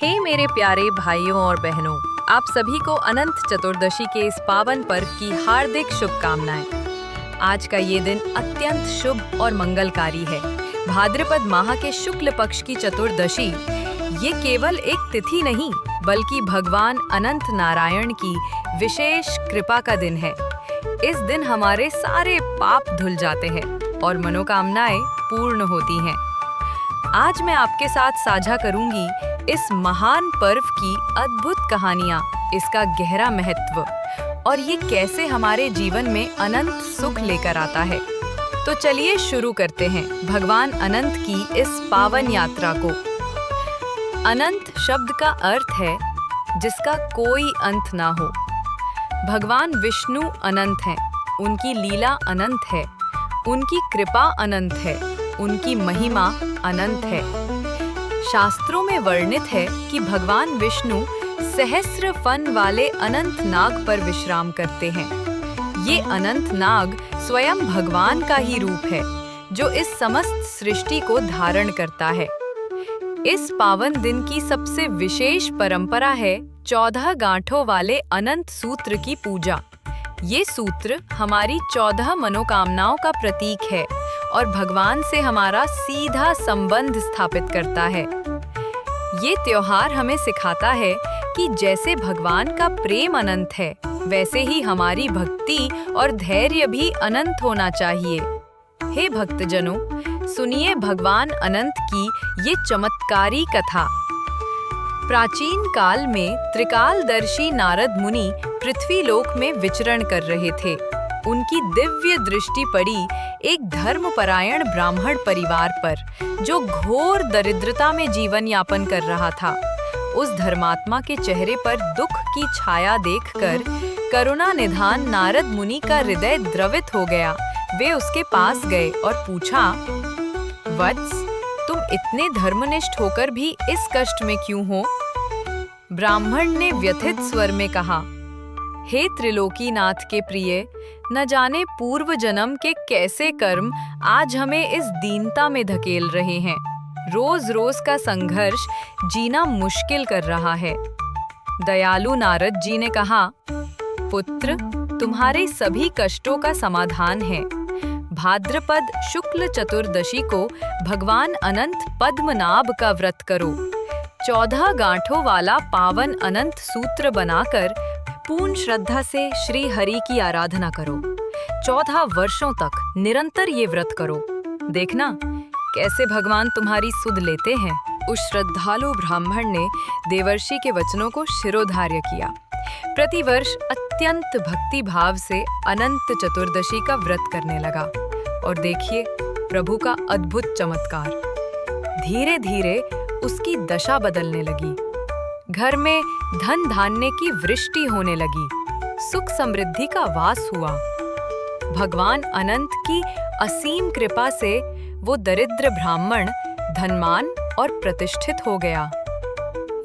हे मेरे प्यारे भाइयों और बहनों, आप सभी को अनंत चतुर्दशी के इस पावन पर्व की हार्दिक शुभकामनाएं। आज का ये दिन अत्यंत शुभ और मंगलकारी है। भाद्रपद माह के शुक्ल पक्ष की चतुर्दशी ये केवल एक तिथि नहीं बल्कि भगवान अनंत नारायण की विशेष कृपा का दिन है। इस दिन हमारे सारे पाप धुल जाते हैं और मनोकामनाएं पूर्ण होती हैं। आज मैं आपके साथ साझा करूंगी इस महान पर्व की अद्भुत कहानियां, इसका गहरा महत्व और ये कैसे हमारे जीवन में अनंत सुख लेकर आता है। तो चलिए शुरू करते हैं भगवान अनंत की इस पावन यात्रा को। अनंत शब्द का अर्थ है जिसका कोई अंत ना हो। भगवान विष्णु अनंत हैं, उनकी लीला अनंत है, उनकी कृपा अनंत है, उनकी महिमा अनंत है। शास्त्रों में वर्णित है कि भगवान विष्णु सहस्र फन वाले अनंत नाग पर विश्राम करते हैं। ये अनंत नाग स्वयं भगवान का ही रूप है जो इस समस्त सृष्टि को धारण करता है। इस पावन दिन की सबसे विशेष परंपरा है 14 गांठों वाले अनंत सूत्र की पूजा। ये सूत्र हमारी 14 मनोकामनाओं का प्रतीक है और भगवान से हमारा सीधा संबंध स्थापित करता है। ये त्योहार हमें सिखाता है कि जैसे भगवान का प्रेम अनंत है, वैसे ही हमारी भक्ति और धैर्य भी अनंत होना चाहिए। हे भक्तजनों, सुनिए भगवान अनंत की ये चमत्कारी कथा। प्राचीन काल में त्रिकालदर्शी नारद मुनि पृथ्वीलोक में विचरण कर रहे थे। उनकी दिव्य दृष्टि पड़ी एक धर्मपरायण ब्राह्मण परिवार पर जो घोर दरिद्रता में जीवन यापन कर रहा था। उस धर्मात्मा के चेहरे पर दुख की छाया देखकर करुणा निधान नारद मुनि का हृदय द्रवित हो गया। वे उसके पास गए और पूछा, वत्स, तुम इतने धर्मनिष्ठ होकर भी इस कष्ट में क्यों हो? ब्राह्मण ने व्यथित स्वर में कहा, हे त्रिलोकीनाथ के प्रिय, न जाने पूर्व जन्म के कैसे कर्म आज हमें इस दीनता में धकेल रहे हैं। रोज रोज का संघर्ष जीना मुश्किल कर रहा है। दयालु नारद जी ने कहा, पुत्र, तुम्हारे सभी कष्टों का समाधान है। भाद्रपद शुक्ल चतुर्दशी को भगवान अनंत पद्मनाभ का व्रत करो। 14 गांठों वाला पावन अनंत सूत्र बनाकर पूर्ण श्रद्धा से श्री हरि की आराधना करो। 14 वर्षों तक निरंतर ये व्रत करो। देखना कैसे भगवान तुम्हारी सुध लेते हैं। उस श्रद्धालु ब्राह्मण ने देवर्षि के वचनों को शिरोधार्य किया। प्रतिवर्ष अत्यंत भक्ति भाव से अनंत चतुर्दशी का व्रत करने लगा और देखिए प्रभु का अद्भुत चमत्कार। धीरे धीरे उसकी दशा बदलने लगी। घर में धन धान्य की वृष्टि होने लगी, सुख समृद्धि का वास हुआ। भगवान अनंत की असीम कृपा से वो दरिद्र ब्राह्मण धनवान और प्रतिष्ठित हो गया।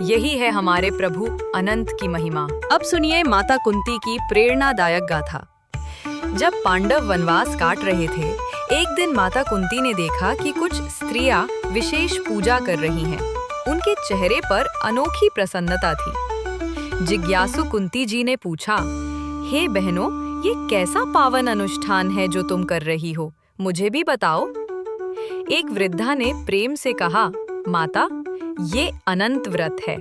यही है हमारे प्रभु अनंत की महिमा। अब सुनिए माता कुंती की प्रेरणादायक गाथा। जब पांडव वनवास काट रहे थे, एक दिन माता कुंती ने देखा कि कुछ स्त्रियां विशेष पूजा कर रही हैं। उनके चेहरे पर अनोखी प्रसन्नता थी। जिज्ञासु कुंती जी ने पूछा, हे बहनों, ये कैसा पावन अनुष्ठान है जो तुम कर रही हो? मुझे भी बताओ। एक वृद्धा ने प्रेम से कहा, माता, ये अनंत व्रत है।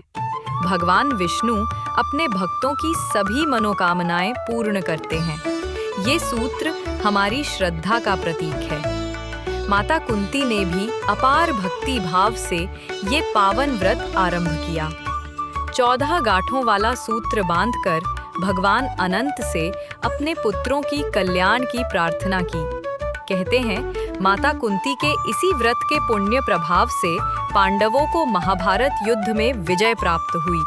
भगवान विष्णु अपने भक्तों की सभी मनोकामनाएं पूर्ण करते हैं। ये सूत्र हमारी श्रद्धा का प्रतीक है। माता कुंती ने भी अपार भक्ति भाव से ये पावन व्रत आरंभ किया। 14 गांठों वाला सूत्र बांधकर भगवान अनंत से अपने पुत्रों की कल्याण की प्रार्थना की। कहते हैं माता कुंती के इसी व्रत के पुण्य प्रभाव से पांडवों को महाभारत युद्ध में विजय प्राप्त हुई।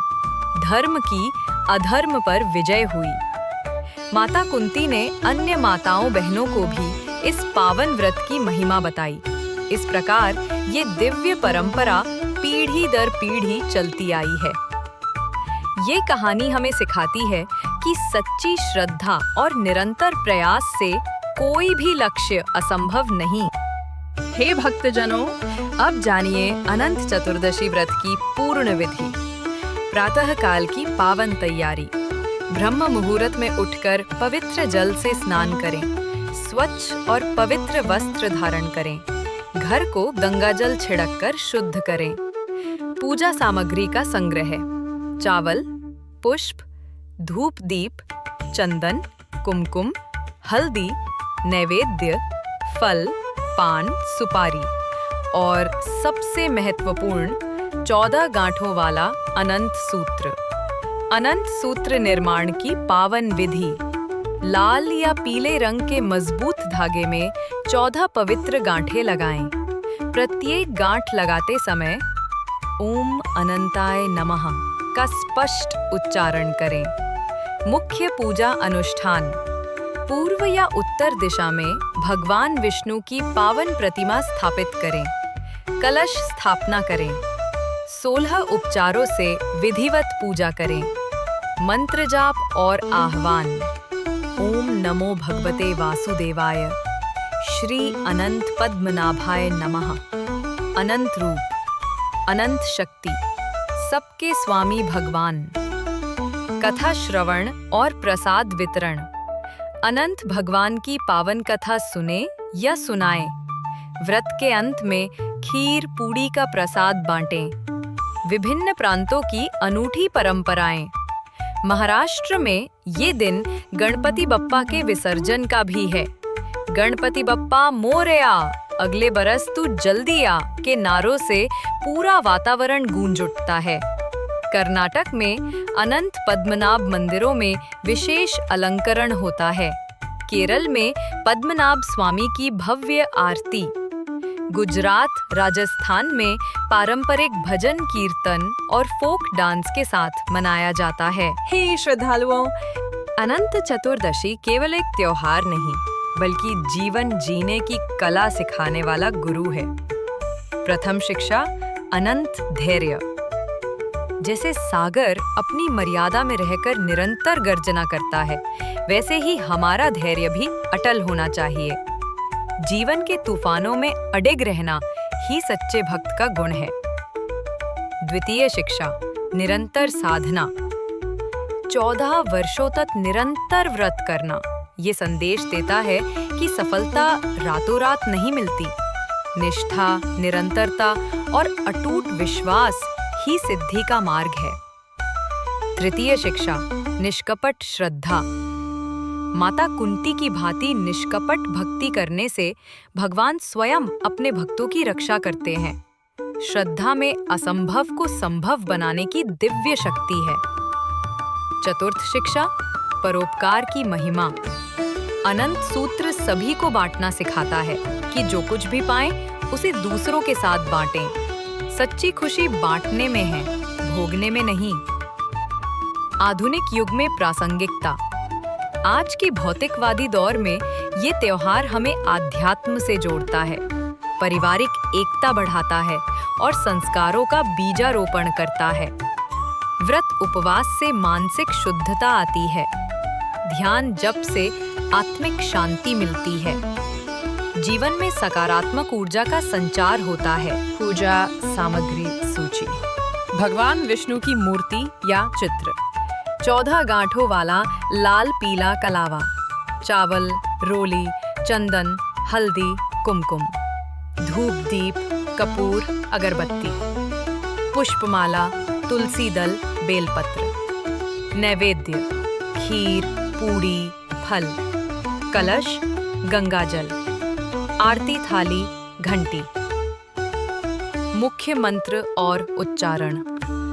धर्म की अधर्म पर विजय हुई। माता कुंती ने अन्य माताओं बहनों को भी इस पावन व्रत की महिमा बताई। इस प्रकार ये दिव्य परंपरा पीढ़ी दर पीढ़ी चलती आई है। ये कहानी हमें सिखाती है कि सच्ची श्रद्धा और निरंतर प्रयास से कोई भी लक्ष्य असंभव नहीं। हे भक्तजनों, अब जानिए अनंत चतुर्दशी व्रत की पूर्ण विधि। प्रातः काल की पावन तैयारी। ब्रह्म मुहूर्त में उठकर पवित्र जल से स्नान करें। स्वच्छ और पवित्र वस्त्र धारण करें। घर को गंगाजल छिड़ककर शुद्ध करें। पूजा सामग्री का संग्रह: चावल, पुष्प, धूप दीप, चंदन, कुमकुम, हल्दी, नैवेद्य, फल, पान, सुपारी और सबसे महत्वपूर्ण 14 गांठों वाला अनंत सूत्र। अनंत सूत्र निर्माण की पावन विधि: लाल या पीले रंग के मजबूत धागे में 14 पवित्र गांठें लगाएं। प्रत्येक गांठ लगाते समय ओम अनंताय नमः का स्पष्ट उच्चारण करें। मुख्य पूजा अनुष्ठान: पूर्व या उत्तर दिशा में भगवान विष्णु की पावन प्रतिमा स्थापित करें। कलश स्थापना करें। 16 उपचारों से विधिवत पूजा करें। मंत्र जाप और आह्वान: ओम नमो भगवते वासुदेवाय, श्री अनंत पद्मनाभाय नमः। अनंत रूप, अनंत शक्ति, सबके स्वामी भगवान। कथा श्रवण और प्रसाद वितरण: अनंत भगवान की पावन कथा सुने या सुनाएं। व्रत के अंत में खीर पूड़ी का प्रसाद बांटें। विभिन्न प्रांतों की अनूठी परंपराएं: महाराष्ट्र में ये दिन गणपति बप्पा के विसर्जन का भी है। गणपति बप्पा मोरया, अगले बरस तू जल्दी आ के नारों से पूरा वातावरण गूंज उठता है। कर्नाटक में अनंत पद्मनाभ मंदिरों में विशेष अलंकरण होता है। केरल में पद्मनाभ स्वामी की भव्य आरती। गुजरात, राजस्थान में पारंपरिक भजन कीर्तन और फोक डांस के साथ मनाया जाता है। हे श्रद्धालुओं, अनंत चतुर्दशी केवल एक त्योहार नहीं, बल्कि जीवन जीने की कला सिखाने वाला गुरु है। प्रथम शिक्षा: अनंत धैर्य। जैसे सागर अपनी मर्यादा में रहकर निरंतर गर्जना करता है, वैसे ही हमारा धैर्य भी अटल होना चाहिए। जीवन के तूफानों में अडिग रहना ही सच्चे भक्त का गुण है। द्वितीय शिक्षा: निरंतर साधना। 14 वर्षों तक निरंतर व्रत करना ये संदेश देता है कि सफलता रातों रात नहीं मिलती। निष्ठा, निरंतरता और अटूट विश्वास ही सिद्धि का मार्ग है। तृतीय शिक्षा: निष्कपट श्रद्धा। माता कुंती की भांति निष्कपट भक्ति करने से भगवान स्वयं अपने भक्तों की रक्षा करते हैं। श्रद्धा में असंभव को संभव बनाने की दिव्य शक्ति है। चतुर्थ शिक्षा: परोपकार की महिमा। अनंत सूत्र सभी को बांटना सिखाता है कि जो कुछ भी पाएं उसे दूसरों के साथ बांटें। सच्ची खुशी बांटने में है, भोगने में नहीं। आधुनिक युग में प्रासंगिकता: आज के भौतिकवादी दौर में ये त्योहार हमें आध्यात्म से जोड़ता है, पारिवारिक एकता बढ़ाता है और संस्कारों का बीजारोपण करता है। व्रत उपवास से मानसिक शुद्धता आती है। ध्यान जप से आत्मिक शांति मिलती है। जीवन में सकारात्मक ऊर्जा का संचार होता है। पूजा सामग्री सूची: भगवान विष्णु की मूर्ति या चित्र, 14 गांठों वाला लाल पीला कलावा, चावल, रोली, चंदन, हल्दी, कुमकुम, धूप दीप, कपूर, अगरबत्ती, पुष्पमाला, तुलसी दल, बेलपत्र, नैवेद्य, खीर, पूड़ी, फल, कलश, गंगाजल, आरती थाली, घंटी। मुख्य मंत्र और उच्चारण: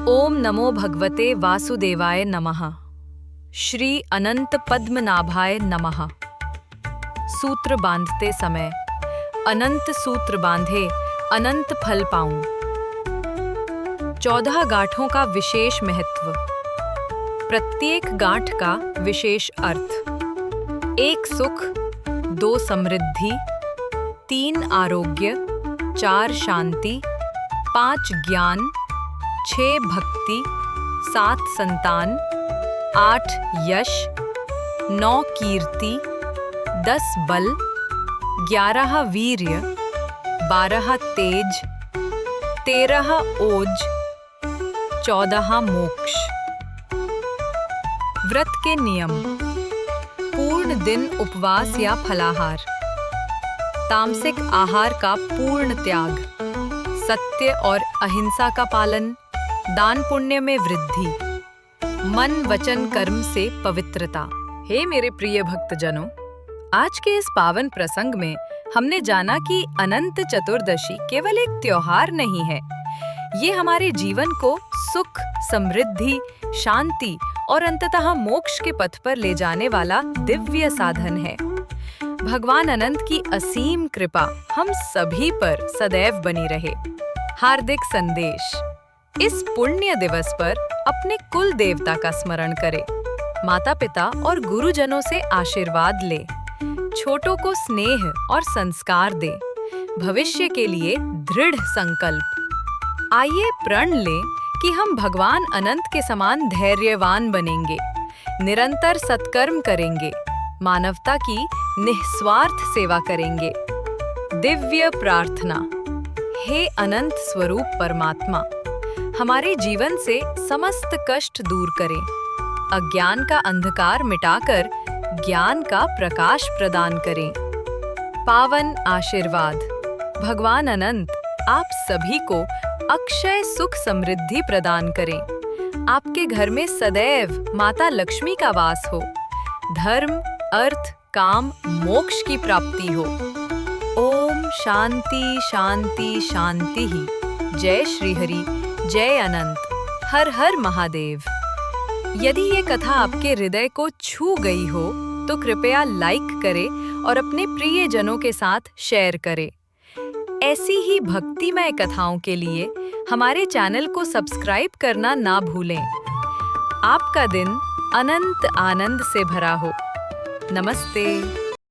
ओम नमो भगवते वासुदेवाय नमः, श्री अनंत पद्मनाभाय नमः। सूत्र बांधते समय: अनंत सूत्र बांधे अनंत फल पाऊं। 14 गांठों का विशेष महत्व। प्रत्येक गांठ का विशेष अर्थ: 1 सुख, 2 समृद्धि, 3 आरोग्य, 4 शांति, 5 ज्ञान, 6 भक्ति, 7 संतान, 8 यश, 9 कीर्ति, 10 बल, 11 वीर्य, 12 तेज, 13 ओज, 14 मोक्ष। व्रत के नियम: पूर्ण दिन उपवास या फलाहार, तामसिक आहार का पूर्ण त्याग, सत्य और अहिंसा का पालन, दान पुण्य में वृद्धि, मन वचन कर्म से पवित्रता। हे मेरे प्रिय भक्तजनों, आज के इस पावन प्रसंग में हमने जाना कि अनंत चतुर्दशी केवल एक त्योहार नहीं है। ये हमारे जीवन को सुख, समृद्धि, शांति और अंततः मोक्ष के पथ पर ले जाने वाला दिव्य साधन है। भगवान अनंत की असीम कृपा हम सभी पर सदैव बनी रहे। हार्दिक संदेश: इस पुण्य दिवस पर अपने कुल देवता का स्मरण करें, माता पिता और गुरुजनों से आशीर्वाद ले, छोटों को स्नेह और संस्कार दे, भविष्य के लिए दृढ़ संकल्प। आइए प्रण लें कि हम भगवान अनंत के समान धैर्यवान बनेंगे, निरंतर सत्कर्म करेंगे, मानवता की निस्वार्थ सेवा करेंगे। दिव्य प्रार्थना: हे अनंत स्वरूप परमात्मा, हमारे जीवन से समस्त कष्ट दूर करें, अज्ञान का अंधकार मिटाकर ज्ञान का प्रकाश प्रदान करें। पावन आशीर्वाद: भगवान अनंत आप सभी को अक्षय सुख समृद्धि प्रदान करें। आपके घर में सदैव माता लक्ष्मी का वास हो, धर्म, अर्थ, काम, मोक्ष की प्राप्ति हो। ओम शांति शांति शांति ही। जय श्री हरि, जय अनंत। हर हर महादेव। यदि ये कथा आपके हृदय को छू गई हो तो कृपया लाइक करें और अपने प्रियजनों के साथ शेयर करें। ऐसी ही भक्तिमय कथाओं के लिए हमारे चैनल को सब्सक्राइब करना ना भूलें। आपका दिन अनंत आनंद से भरा हो। नमस्ते।